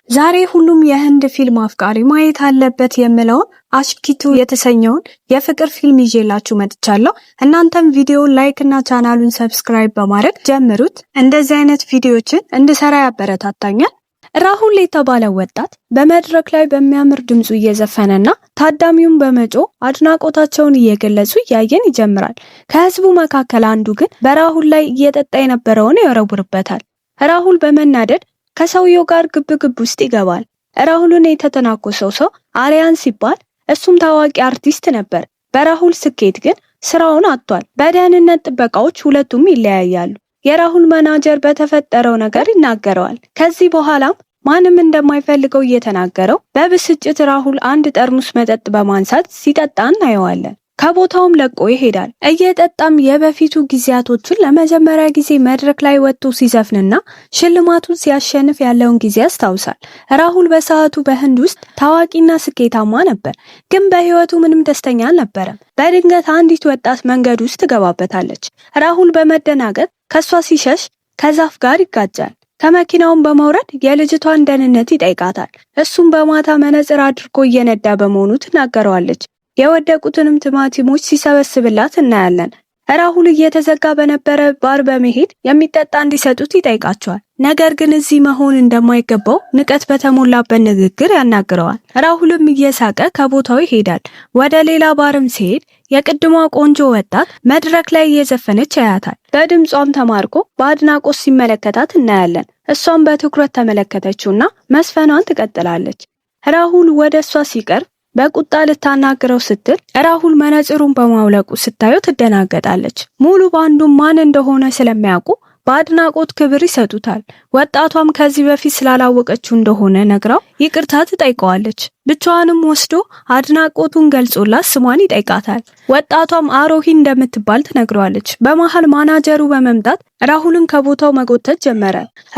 ዛሬ ሁሉም የህንድ ፊልም አፍቃሪ ማየት አለበት የምለውን አሽኪቱ የተሰኘውን የፍቅር ፊልም ይዤላችሁ መጥቻለሁ። እናንተም ቪዲዮውን ላይክ እና ቻናሉን ሰብስክራይብ በማድረግ ጀምሩት። እንደዚህ አይነት ቪዲዮዎችን እንድሰራ ያበረታታኛል። ራሁል የተባለው ወጣት በመድረክ ላይ በሚያምር ድምጹ እየዘፈነና ታዳሚውን በመጮህ አድናቆታቸውን እየገለጹ እያየን ይጀምራል። ከህዝቡ መካከል አንዱ ግን በራሁል ላይ እየጠጣ የነበረውን ይወረውርበታል። ራሁል በመናደድ ከሰውየው ጋር ግብግብ ውስጥ ይገባል። ራሁልን የተተናኮሰው ሰው አሪያን ሲባል እሱም ታዋቂ አርቲስት ነበር። በራሁል ስኬት ግን ስራውን አጥቷል። በደህንነት ጥበቃዎች ሁለቱም ይለያያሉ። የራሁል ማናጀር በተፈጠረው ነገር ይናገረዋል። ከዚህ በኋላም ማንም እንደማይፈልገው እየተናገረው በብስጭት ራሁል አንድ ጠርሙስ መጠጥ በማንሳት ሲጠጣ እናየዋለን። ከቦታውም ለቆ ይሄዳል። እየጠጣም የበፊቱ ጊዜያቶችን ለመጀመሪያ ጊዜ መድረክ ላይ ወጥቶ ሲዘፍንና ሽልማቱን ሲያሸንፍ ያለውን ጊዜ ያስታውሳል። ራሁል በሰዓቱ በህንድ ውስጥ ታዋቂና ስኬታማ ነበር፣ ግን በህይወቱ ምንም ደስተኛ አልነበረም። በድንገት አንዲት ወጣት መንገድ ውስጥ ትገባበታለች። ራሁል በመደናገጥ ከሷ ሲሸሽ ከዛፍ ጋር ይጋጫል። ከመኪናውን በመውረድ የልጅቷን ደህንነት ይጠይቃታል። እሱም በማታ መነጽር አድርጎ እየነዳ በመሆኑ ትናገረዋለች። የወደቁትንም ቲማቲሞች ሲሰበስብላት እናያለን። ራሁል እየተዘጋ በነበረ ባር በመሄድ የሚጠጣ እንዲሰጡት ይጠይቃቸዋል። ነገር ግን እዚህ መሆን እንደማይገባው ንቀት በተሞላበት ንግግር ያናግረዋል። ራሁልም እየሳቀ ከቦታው ይሄዳል። ወደ ሌላ ባርም ሲሄድ የቅድሟ ቆንጆ ወጣት መድረክ ላይ እየዘፈነች ያያታል። በድምጿም ተማርኮ በአድናቆት ሲመለከታት እናያለን። እሷም በትኩረት ተመለከተችውና መስፈኗን ትቀጥላለች። ራሁል ወደ እሷ ሲቀርብ በቁጣ ልታናግረው ስትል ራሁል መነጽሩን በማውለቁ ስታየው ትደናገጣለች። ሙሉ ባንዱም ማን እንደሆነ ስለሚያውቁ በአድናቆት ክብር ይሰጡታል። ወጣቷም ከዚህ በፊት ስላላወቀችው እንደሆነ ነግራው ይቅርታ ትጠይቀዋለች። ብቻዋንም ወስዶ አድናቆቱን ገልጾላት ስሟን ይጠይቃታል። ወጣቷም አሮሂ እንደምትባል ትነግረዋለች። በመሃል ማናጀሩ በመምጣት ራሁልን ከቦታው መጎተት ጀመረ።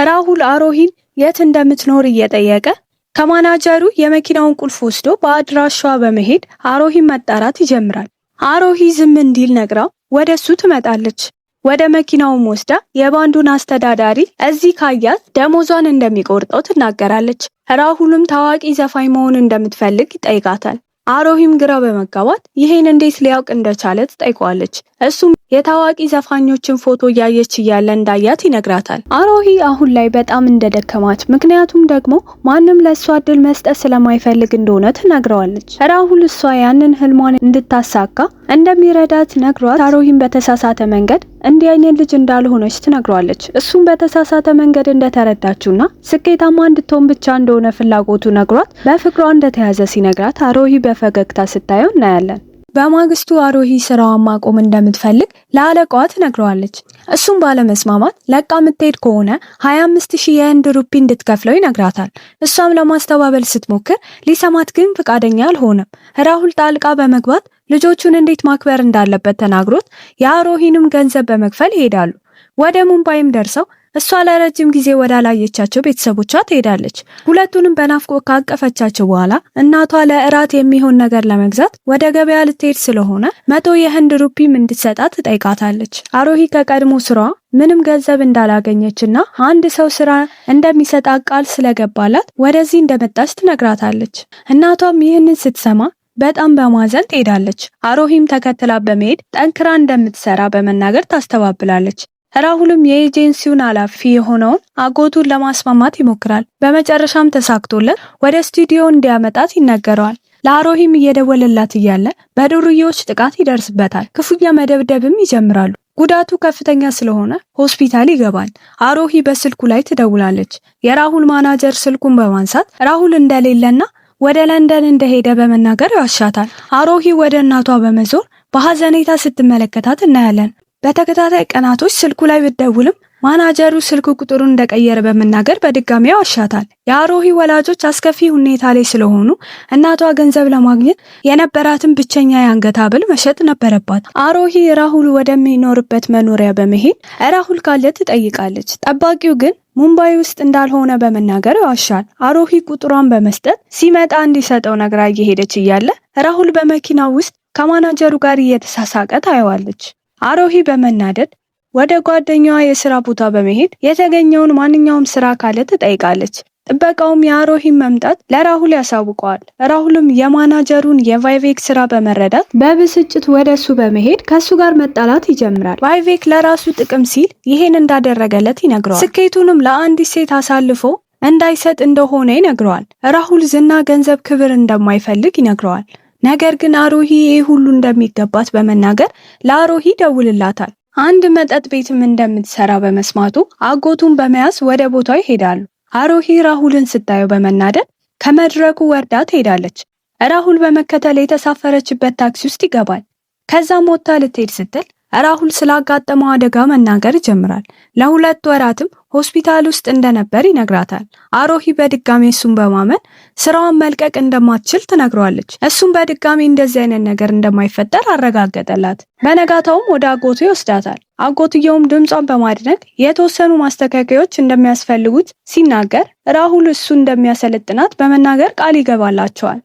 ራሁል አሮሂን የት እንደምትኖር እየጠየቀ ከማናጀሩ የመኪናውን ቁልፍ ወስዶ በአድራሻዋ በመሄድ አሮሂን መጣራት ይጀምራል። አሮሂ ዝም እንዲል ነግራው ወደሱ ትመጣለች። ወደ መኪናውም ወስዳ የባንዱን አስተዳዳሪ እዚህ ካያት ደሞዟን እንደሚቆርጠው ትናገራለች። ራሁልም ታዋቂ ዘፋኝ መሆን እንደምትፈልግ ይጠይቃታል። አሮሂም ግራ በመጋባት ይሄን እንዴት ሊያውቅ እንደቻለ ትጠይቀዋለች። እሱም የታዋቂ ዘፋኞችን ፎቶ እያየች እያለ እንዳያት ይነግራታል። አሮሂ አሁን ላይ በጣም እንደደከማት፣ ምክንያቱም ደግሞ ማንም ለእሷ እድል መስጠት ስለማይፈልግ እንደሆነ ትነግረዋለች። ራሁል እሷ ያንን ህልሟን እንድታሳካ እንደሚረዳት ነግሯት አሮሂን በተሳሳተ መንገድ እንዲህ አይነት ልጅ እንዳልሆነች ትነግረዋለች። እሱም በተሳሳተ መንገድ እንደተረዳችውና ስኬታማ እንድትሆን ብቻ እንደሆነ ፍላጎቱ ነግሯት በፍቅሯ እንደተያዘ ሲነግራት አሮሂ በፈገግታ ስታየው እናያለን። በማግስቱ አሮሂ ስራዋን ማቆም እንደምትፈልግ ለአለቃዋ ትነግረዋለች። እሱም ባለመስማማት ለቃ የምትሄድ ከሆነ 25,000 የህንድ ሩፒ እንድትከፍለው ይነግራታል። እሷም ለማስተባበል ስትሞክር ሊሰማት ግን ፈቃደኛ አልሆነም። ራሁል ጣልቃ በመግባት ልጆቹን እንዴት ማክበር እንዳለበት ተናግሮት የአሮሂንም ገንዘብ በመክፈል ይሄዳሉ። ወደ ሙምባይም ደርሰው እሷ ለረጅም ጊዜ ወዳላየቻቸው ቤተሰቦቿ ትሄዳለች። ሁለቱንም በናፍቆት ካቀፈቻቸው በኋላ እናቷ ለእራት የሚሆን ነገር ለመግዛት ወደ ገበያ ልትሄድ ስለሆነ 100 የህንድ ሩፒም እንድትሰጣት ትጠይቃታለች። አሮሂ ከቀድሞ ስራዋ ምንም ገንዘብ እንዳላገኘችና አንድ ሰው ስራ እንደሚሰጣት ቃል ስለገባላት ወደዚህ እንደመጣች ትነግራታለች። እናቷም ይህንን ስትሰማ በጣም በማዘን ትሄዳለች። አሮሂም ተከትላ በመሄድ ጠንክራ እንደምትሰራ በመናገር ታስተባብላለች። ራሁልም የኤጀንሲውን ኃላፊ የሆነውን አጎቱን ለማስማማት ይሞክራል። በመጨረሻም ተሳክቶለት ወደ ስቱዲዮ እንዲያመጣት ይነገረዋል። ለአሮሂም እየደወለላት እያለ በዱርዬዎች ጥቃት ይደርስበታል። ክፉኛ መደብደብም ይጀምራሉ። ጉዳቱ ከፍተኛ ስለሆነ ሆስፒታል ይገባል። አሮሂ በስልኩ ላይ ትደውላለች። የራሁል ማናጀር ስልኩን በማንሳት ራሁል እንደሌለና ወደ ለንደን እንደሄደ በመናገር ያሻታል። አሮሂ ወደ እናቷ በመዞር በሐዘኔታ ስትመለከታት እናያለን። በተከታታይ ቀናቶች ስልኩ ላይ ብትደውልም ማናጀሩ ስልክ ቁጥሩን እንደቀየረ በመናገር በድጋሚ ያዋሻታል። የአሮሂ ወላጆች አስከፊ ሁኔታ ላይ ስለሆኑ እናቷ ገንዘብ ለማግኘት የነበራትን ብቸኛ የአንገት ሐብል መሸጥ ነበረባት። አሮሂ ራሁል ወደሚኖርበት መኖሪያ በመሄድ ራሁል ካለ ትጠይቃለች። ጠባቂው ግን ሙምባይ ውስጥ እንዳልሆነ በመናገር ያዋሻል። አሮሂ ቁጥሯን በመስጠት ሲመጣ እንዲሰጠው ነግራ እየሄደች እያለ ራሁል በመኪናው ውስጥ ከማናጀሩ ጋር እየተሳሳቀ ታየዋለች። አሮሂ በመናደድ ወደ ጓደኛዋ የስራ ቦታ በመሄድ የተገኘውን ማንኛውም ስራ ካለ ትጠይቃለች። ጥበቃውም የአሮሂን መምጣት ለራሁል ያሳውቀዋል። ራሁልም የማናጀሩን የቫይቬክ ስራ በመረዳት በብስጭት ወደሱ በመሄድ ከሱ ጋር መጣላት ይጀምራል። ቫይቬክ ለራሱ ጥቅም ሲል ይሄን እንዳደረገለት ይነግረዋል። ስኬቱንም ለአንዲት ሴት አሳልፎ እንዳይሰጥ እንደሆነ ይነግረዋል። ራሁል ዝና፣ ገንዘብ፣ ክብር እንደማይፈልግ ይነግረዋል። ነገር ግን አሮሂ ይህ ሁሉ እንደሚገባት በመናገር ለአሮሂ ደውልላታል። አንድ መጠጥ ቤትም እንደምትሰራ በመስማቱ አጎቱን በመያዝ ወደ ቦታው ይሄዳሉ። አሮሂ ራሁልን ስታየው በመናደድ ከመድረኩ ወርዳ ትሄዳለች። ራሁል በመከተል የተሳፈረችበት ታክሲ ውስጥ ይገባል። ከዛም ወጥታ ልትሄድ ስትል ራሁል ስላጋጠመው አደጋ መናገር ይጀምራል። ለ2 ወራትም ሆስፒታል ውስጥ እንደነበር ይነግራታል። አሮሂ በድጋሚ እሱን በማመን ስራዋን መልቀቅ እንደማትችል ትነግረዋለች። እሱም በድጋሚ እንደዚህ አይነት ነገር እንደማይፈጠር አረጋገጠላት። በነጋታውም ወደ አጎቱ ይወስዳታል። አጎትየውም ድምጿን በማድነቅ የተወሰኑ ማስተካከያዎች እንደሚያስፈልጉት ሲናገር ራሁል እሱ እንደሚያሰለጥናት በመናገር ቃል ይገባላቸዋል።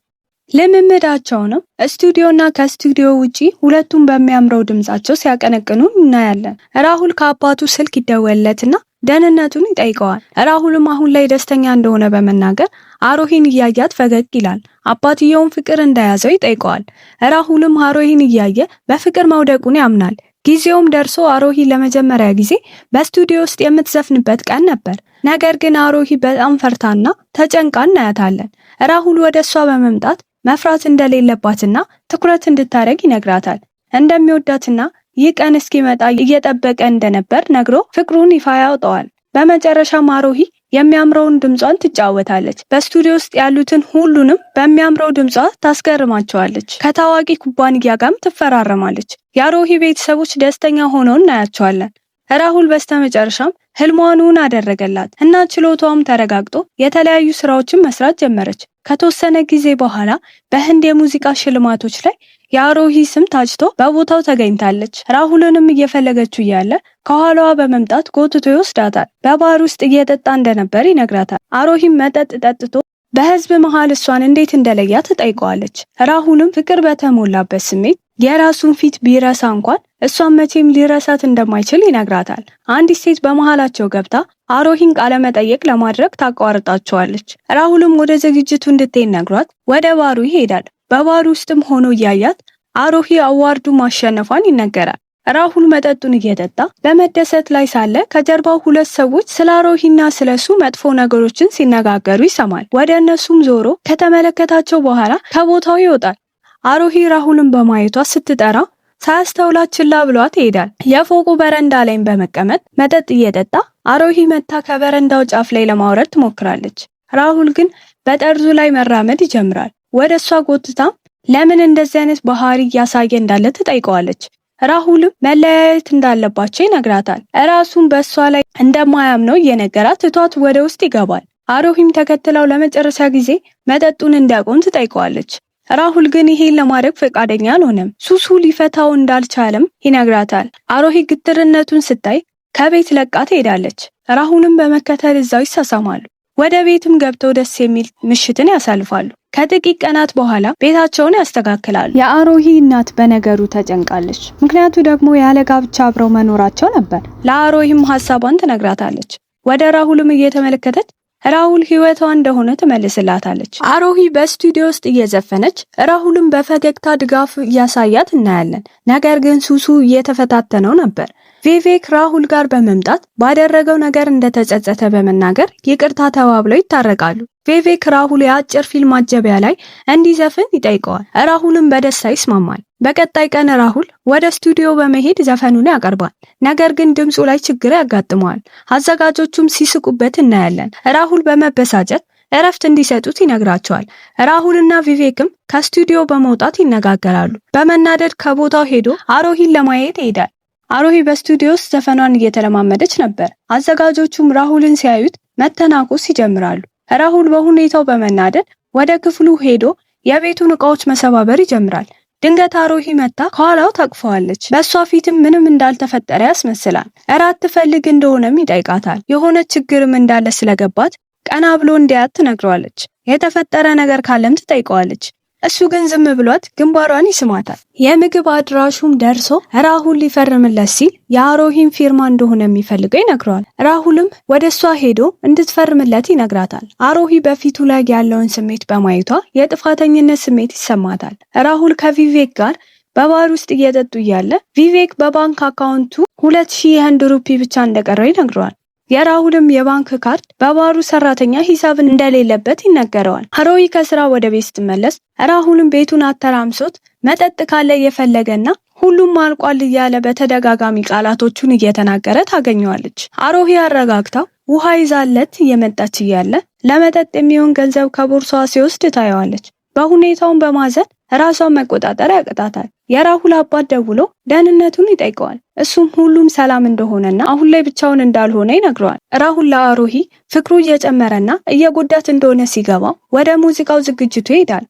ልምምዳቸውንም ስቱዲዮና ከስቱዲዮ ውጪ ሁለቱም በሚያምረው ድምጻቸው ሲያቀነቅኑ እናያለን። ራሁል ከአባቱ ስልክ ይደወልለትና ደህንነቱን ይጠይቀዋል። ራሁልም አሁን ላይ ደስተኛ እንደሆነ በመናገር አሮሂን እያያት ፈገግ ይላል። አባትየውም ፍቅር እንደያዘው ይጠይቀዋል። ራሁልም አሮሂን እያየ በፍቅር መውደቁን ያምናል። ጊዜውም ደርሶ አሮሂ ለመጀመሪያ ጊዜ በስቱዲዮ ውስጥ የምትዘፍንበት ቀን ነበር። ነገር ግን አሮሂ በጣም ፈርታና ተጨንቃ እናያታለን። ራሁል ወደ እሷ በመምጣት መፍራት እንደሌለባትና ትኩረት እንድታረግ ይነግራታል። እንደሚወዳትና ይህ ቀን እስኪመጣ እየጠበቀ እንደነበር ነግሮ ፍቅሩን ይፋ ያወጣዋል። በመጨረሻም አሮሂ የሚያምረውን ድምጿን ትጫወታለች። በስቱዲዮ ውስጥ ያሉትን ሁሉንም በሚያምረው ድምጿ ታስገርማቸዋለች። ከታዋቂ ኩባንያ ጋርም ትፈራረማለች። የአሮሂ ቤተሰቦች ደስተኛ ሆነው እናያቸዋለን። ራሁል በስተመጨረሻም ህልሟን አደረገላት እና ችሎታውም ተረጋግጦ የተለያዩ ስራዎችን መስራት ጀመረች። ከተወሰነ ጊዜ በኋላ በህንድ የሙዚቃ ሽልማቶች ላይ የአሮሂ ስም ታጭቶ በቦታው ተገኝታለች። ራሁልንም እየፈለገችው እያለ ከኋላዋ በመምጣት ጎትቶ ይወስዳታል። በባር ውስጥ እየጠጣ እንደነበር ይነግራታል። አሮሂም መጠጥ ጠጥቶ በህዝብ መሃል እሷን እንዴት እንደለያ ትጠይቀዋለች። ራሁልም ፍቅር በተሞላበት ስሜት የራሱን ፊት ቢረሳ እንኳን እሷን መቼም ሊረሳት እንደማይችል ይነግራታል። አንዲት ሴት በመሃላቸው ገብታ አሮሂን ቃለ መጠየቅ ለማድረግ ታቋርጣቸዋለች። ራሁልም ወደ ዝግጅቱ እንድትሄድ ነግሯት ወደ ባሩ ይሄዳል። በባሩ ውስጥም ሆኖ እያያት አሮሂ አዋርዱ ማሸነፏን ይነገራል። ራሁል መጠጡን እየጠጣ በመደሰት ላይ ሳለ ከጀርባው 2 ሰዎች ስለ አሮሂና ስለሱ መጥፎ ነገሮችን ሲነጋገሩ ይሰማል። ወደ እነሱም ዞሮ ከተመለከታቸው በኋላ ከቦታው ይወጣል። አሮሂ ራሁልን በማየቷ ስትጠራ ሳያስተውላት ችላ ብሏት ይሄዳል። የፎቁ በረንዳ ላይም በመቀመጥ መጠጥ እየጠጣ አሮሂ መታ ከበረንዳው ጫፍ ላይ ለማውረድ ትሞክራለች። ራሁል ግን በጠርዙ ላይ መራመድ ይጀምራል። ወደ እሷ ጎትታም ለምን እንደዚህ አይነት ባህሪ እያሳየ እንዳለ ትጠይቀዋለች። ራሁልም መለያየት እንዳለባቸው ይነግራታል። እራሱም በእሷ ላይ እንደማያምነው እየነገራት ትቷት ወደ ውስጥ ይገባል። አሮሂም ተከትለው ለመጨረሻ ጊዜ መጠጡን እንዲያቆም ትጠይቀዋለች። ራሁል ግን ይሄን ለማድረግ ፈቃደኛ አልሆነም። ሱሱ ሊፈታው እንዳልቻለም ይነግራታል። አሮሂ ግትርነቱን ስታይ ከቤት ለቃ ትሄዳለች። ራሁልም በመከተል እዛው ይሳሳማሉ። ወደ ቤትም ገብተው ደስ የሚል ምሽትን ያሳልፋሉ። ከጥቂት ቀናት በኋላ ቤታቸውን ያስተካክላሉ። የአሮሂ እናት በነገሩ ተጨንቃለች። ምክንያቱ ደግሞ ያለ ጋብቻ አብረው መኖራቸው ነበር። ለአሮሂም ሐሳቧን ትነግራታለች። ወደ ራሁልም እየተመለከተች ራሁል ህይወቷ እንደሆነ ትመልስላታለች። አሮሂ በስቱዲዮ ውስጥ እየዘፈነች ራሁልም በፈገግታ ድጋፍ እያሳያት እናያለን። ነገር ግን ሱሱ እየተፈታተነው ነበር። ቪቬክ ራሁል ጋር በመምጣት ባደረገው ነገር እንደተጸጸተ በመናገር ይቅርታ ተባብለው ይታረቃሉ። ቪቬክ ራሁል የአጭር ፊልም ማጀቢያ ላይ እንዲዘፍን ይጠይቀዋል። ራሁልም በደስታ ይስማማል። በቀጣይ ቀን ራሁል ወደ ስቱዲዮ በመሄድ ዘፈኑን ያቀርባል። ነገር ግን ድምፁ ላይ ችግር ያጋጥመዋል። አዘጋጆቹም ሲስቁበት እናያለን። ራሁል በመበሳጨት እረፍት እንዲሰጡት ይነግራቸዋል። ራሁልና ቪቬክም ከስቱዲዮ በመውጣት ይነጋገራሉ። በመናደድ ከቦታው ሄዶ አሮሂን ለማየት ይሄዳል። አሮሂ በስቱዲዮ ውስጥ ዘፈኗን እየተለማመደች ነበር። አዘጋጆቹም ራሁልን ሲያዩት መተናኮስ ይጀምራሉ። ራሁል በሁኔታው በመናደድ ወደ ክፍሉ ሄዶ የቤቱን ዕቃዎች መሰባበር ይጀምራል። ድንገት አሮሂ መታ ከኋላው ታቅፈዋለች። በእሷ ፊትም ምንም እንዳልተፈጠረ ያስመስላል። እራት ትፈልግ እንደሆነም ይጠይቃታል። የሆነ ችግርም እንዳለ ስለገባት ቀና ብሎ እንዲያት ትነግረዋለች። የተፈጠረ ነገር ካለም ትጠይቀዋለች። እሱ ግን ዝም ብሏት ግንባሯን ይስማታል። የምግብ አድራሹም ደርሶ ራሁል ሊፈርምለት ሲል የአሮሂን ፊርማ እንደሆነ የሚፈልገው ይነግረዋል። ራሁልም ወደ እሷ ሄዶ እንድትፈርምለት ይነግራታል። አሮሂ በፊቱ ላይ ያለውን ስሜት በማየቷ የጥፋተኝነት ስሜት ይሰማታል። ራሁል ከቪቬክ ጋር በባር ውስጥ እየጠጡ እያለ ቪቬክ በባንክ አካውንቱ 2000 የህንድ ሩፒ ብቻ እንደቀረው ይነግረዋል። የራሁልም የባንክ ካርድ በባሩ ሰራተኛ ሂሳብን እንደሌለበት ይነገረዋል። አሮሂ ከስራ ወደ ቤት ስትመለስ ራሁልም ቤቱን አተራምሶት መጠጥ ካለ እየፈለገና ሁሉም አልቋል እያለ በተደጋጋሚ ቃላቶቹን እየተናገረ ታገኘዋለች። አሮሂ አረጋግታው ውሃ ይዛለት እየመጣች እያለ ለመጠጥ የሚሆን ገንዘብ ከቦርሳዋ ሲወስድ ታየዋለች። በሁኔታውን በማዘን ራሷን መቆጣጠር ያቅታታል። የራሁል አባት ደውሎ ደህንነቱን ይጠይቀዋል። እሱም ሁሉም ሰላም እንደሆነና አሁን ላይ ብቻውን እንዳልሆነ ይነግረዋል። ራሁል ለአሮሂ ፍቅሩ እየጨመረና እየጎዳት እንደሆነ ሲገባው ወደ ሙዚቃው ዝግጅቱ ይሄዳል።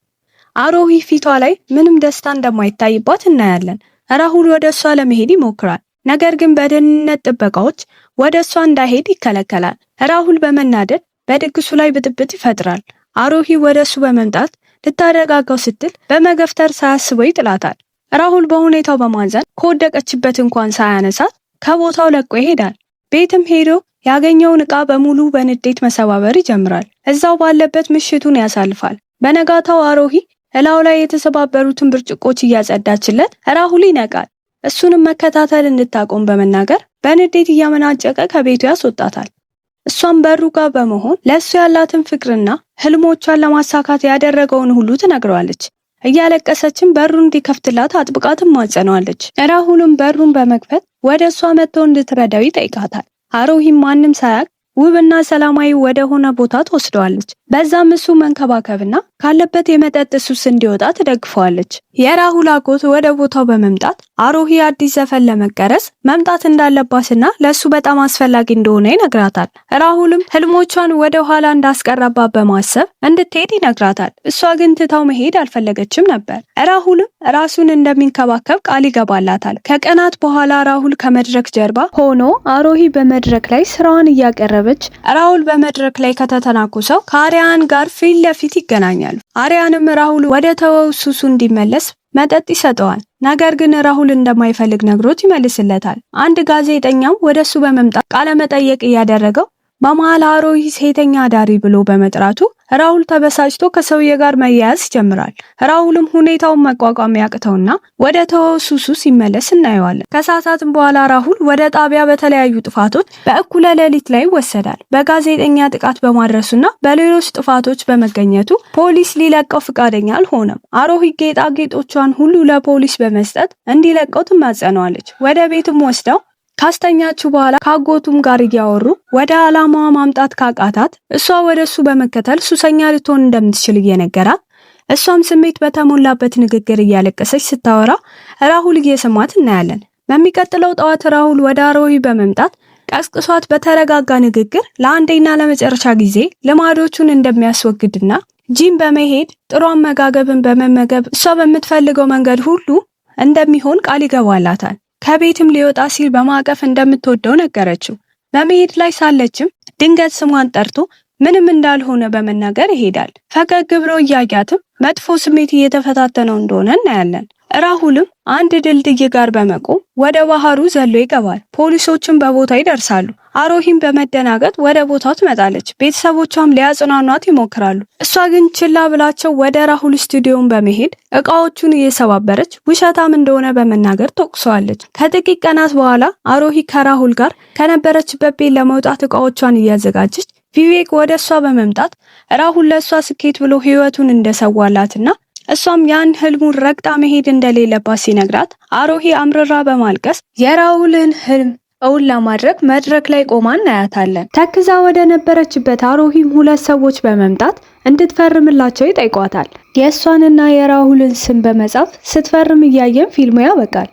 አሮሂ ፊቷ ላይ ምንም ደስታ እንደማይታይባት እናያለን። ራሁል ወደ እሷ ለመሄድ ይሞክራል። ነገር ግን በደህንነት ጥበቃዎች ወደ እሷ እንዳይሄድ ይከለከላል። ራሁል በመናደድ በድግሱ ላይ ብጥብጥ ይፈጥራል። አሮሂ ወደ እሱ በመምጣት ልታረጋጋው ስትል በመገፍተር ሳያስበው ይጥላታል። ራሁል በሁኔታው በማዘን ከወደቀችበት እንኳን ሳያነሳት ከቦታው ለቆ ይሄዳል። ቤትም ሄዶ ያገኘውን ዕቃ በሙሉ በንዴት መሰባበር ይጀምራል። እዛው ባለበት ምሽቱን ያሳልፋል። በነጋታው አሮሂ እላው ላይ የተሰባበሩትን ብርጭቆች እያጸዳችለት ራሁል ይነቃል። እሱንም መከታተል እንድታቆም በመናገር በንዴት እያመናጨቀ ከቤቱ ያስወጣታል። እሷም በሩ ጋር በመሆን ለእሱ ያላትን ፍቅርና ህልሞቿን ለማሳካት ያደረገውን ሁሉ ትነግረዋለች። እያለቀሰችም በሩን እንዲከፍትላት አጥብቃ ትማጸነዋለች። ራሁልም በሩን በመክፈት ወደ እሷ መጥቶ እንድትረዳው ይጠይቃታል። አሮሂም ማንም ሳያውቅ ውብና ሰላማዊ ወደ ሆነ ቦታ ትወስደዋለች። በዛም እሱ መንከባከብና ካለበት የመጠጥ ሱስ እንዲወጣ ትደግፈዋለች። የራሁል አጎት ወደ ቦታው በመምጣት አሮሂ አዲስ ዘፈን ለመቀረጽ መምጣት እንዳለባትና ለሱ በጣም አስፈላጊ እንደሆነ ይነግራታል። ራሁልም ህልሞቿን ወደ ኋላ እንዳስቀረባት በማሰብ እንድትሄድ ይነግራታል። እሷ ግን ትታው መሄድ አልፈለገችም ነበር። ራሁልም ራሱን እንደሚንከባከብ ቃል ይገባላታል። ከቀናት በኋላ ራሁል ከመድረክ ጀርባ ሆኖ አሮሂ በመድረክ ላይ ስራዋን እያቀረበች ራሁል በመድረክ ላይ ከተተናኮሰው ከአሪያን ጋር ፊት ለፊት ይገናኛሉ። አሪያንም ራሁል ወደ ተወው ሱሱ እንዲመለስ መጠጥ ይሰጠዋል። ነገር ግን ራሁል እንደማይፈልግ ነግሮት ይመልስለታል። አንድ ጋዜጠኛም ወደሱ በመምጣት ቃለ መጠየቅ እያደረገው በመሃል አሮሂ ሴተኛ አዳሪ ብሎ በመጥራቱ ራሁል ተበሳጭቶ ከሰውዬ ጋር መያያዝ ይጀምራል። ራሁልም ሁኔታውን መቋቋም ያቅተውና ወደ ተወው ሱሱ ሲመለስ እናየዋለን። ከሰዓታትም በኋላ ራሁል ወደ ጣቢያ በተለያዩ ጥፋቶች በእኩለ ሌሊት ላይ ይወሰዳል። በጋዜጠኛ ጥቃት በማድረሱና በሌሎች ጥፋቶች በመገኘቱ ፖሊስ ሊለቀው ፍቃደኛ አልሆነም። አሮሂ ጌጣጌጦቿን ሁሉ ለፖሊስ በመስጠት እንዲለቀው ትማጸነዋለች። ወደ ቤትም ወስደው ካስተኛችሁ በኋላ ካጎቱም ጋር እያወሩ ወደ ዓላማዋ ማምጣት ካቃታት እሷ ወደ እሱ በመከተል ሱሰኛ ልትሆን እንደምትችል እየነገራት እሷም ስሜት በተሞላበት ንግግር እያለቀሰች ስታወራ ራሁል እየሰማት እናያለን። በሚቀጥለው ጠዋት ራሁል ወደ አሮሂ በመምጣት ቀስቅሷት በተረጋጋ ንግግር ለአንዴና ለመጨረሻ ጊዜ ልማዶቹን እንደሚያስወግድና ጂም በመሄድ ጥሩ አመጋገብን በመመገብ እሷ በምትፈልገው መንገድ ሁሉ እንደሚሆን ቃል ይገባላታል። ከቤትም ሊወጣ ሲል በማቀፍ እንደምትወደው ነገረችው። በመሄድ ላይ ሳለችም ድንገት ስሟን ጠርቶ ምንም እንዳልሆነ በመናገር ይሄዳል። ፈገግ ብሎ እያያትም መጥፎ ስሜት እየተፈታተነው እንደሆነ እናያለን። ራሁልም አንድ ድልድይ ጋር በመቆም ወደ ባህሩ ዘሎ ይገባል። ፖሊሶችም በቦታው ይደርሳሉ። አሮሂም በመደናገጥ ወደ ቦታው ትመጣለች። ቤተሰቦቿም ሊያጽናኗት ይሞክራሉ። እሷ ግን ችላ ብላቸው ወደ ራሁል ስቱዲዮን በመሄድ እቃዎቹን እየሰባበረች ውሸታም እንደሆነ በመናገር ተቆሰዋለች። ከጥቂት ቀናት በኋላ አሮሂ ከራሁል ጋር ከነበረችበት ቤት ለመውጣት እቃዎቿን እያዘጋጀች ቪቬክ ወደ እሷ በመምጣት ራሁል ለእሷ ስኬት ብሎ ህይወቱን እንደሰዋላትና እሷም ያን ህልሙን ረግጣ መሄድ እንደሌለባት ሲነግራት አሮሂ አምርራ በማልቀስ የራሁልን ህልም እውን ለማድረግ መድረክ ላይ ቆማ እናያታለን። ተክዛ ወደ ነበረችበት አሮሂም ሁለት ሰዎች በመምጣት እንድትፈርምላቸው ይጠይቋታል። የእሷንና የራሁልን ስም በመጻፍ ስትፈርም እያየን ፊልሙ ያበቃል።